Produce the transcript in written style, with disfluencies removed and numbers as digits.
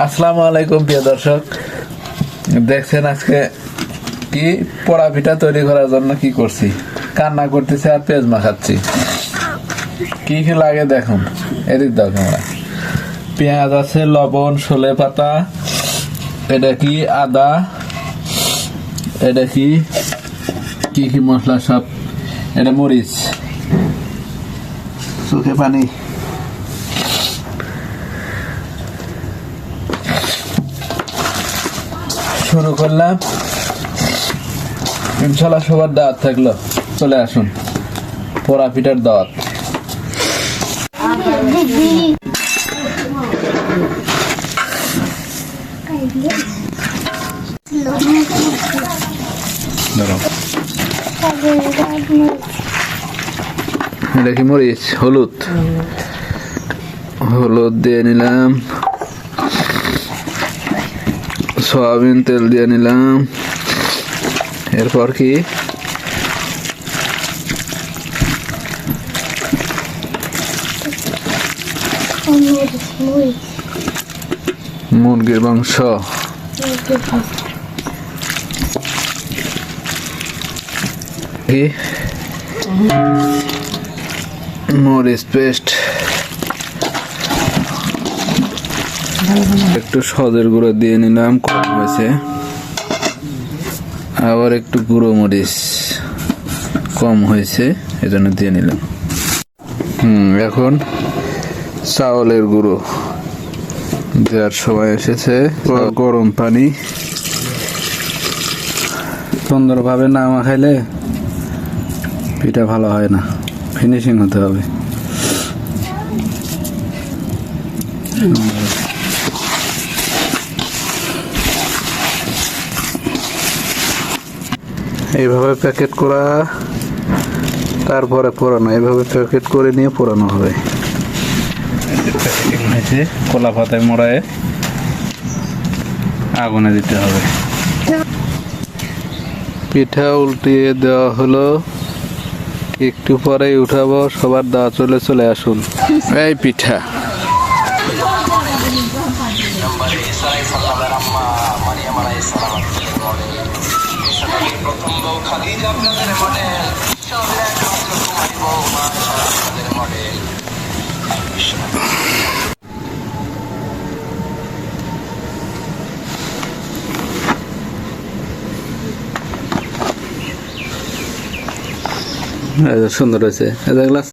আসসালামু আলাইকুম প্রিয় দর্শক, দেখছেন আজকে কি পোড়া পিঠা তৈরি করার জন্য কি করছি। কান্না করতেছে আর পেঁয়াজ মাখাচ্ছি। কি কি লাগে দেখুন, এদিক দাও ক্যামেরা। পেঁয়াজ আছে, লবণ, সলে পাতা, এটা কি আদা, এটা কি কি কি মশলা সব, এটা মরিচ, চোখে পানি। শুরু করলাম, ইনশাল্লাহ সবার দাওয়াত থাকলো, চলে আসুন পোড়া পিঠার দাওয়াত। এটা কি মরিচ, হলুদ, হলুদ দিয়ে নিলাম, সয়াবিন তেল দিয়ে নিলাম। এরপর কি মুরগির মাংস, মরিচ পেস্ট, একটু সদের গুঁড়ো দিয়ে নিলাম, কম হয়েছে। আবার একটু গুঁড়ো মরিচ কম হয়েছে, এজন্য দিয়ে নিলাম। এখন চাউলের গুঁড়ো দেওয়ার সময় এসেছে। গরম পানি, সুন্দরভাবে না মাখাইলে পিঠা ভালো হয় না, ফিনিশিং হতে হবে। এইভাবে প্যাকেট করা, তারপরে পোড়ানো, এইভাবে প্যাকেট করে নিয়ে পোড়ানো হবে। প্যাকেটিং হয়েছে, কলা পাতায় মোড়ায় আগুনে দিতে হবে। পিঠা উল্টিয়ে দেওয়া হলো, একটু পরেই উঠাবো। সবার দাওয়া চলে আসুন। এই পিঠা সুন্দর হয়েছে, দেখলা।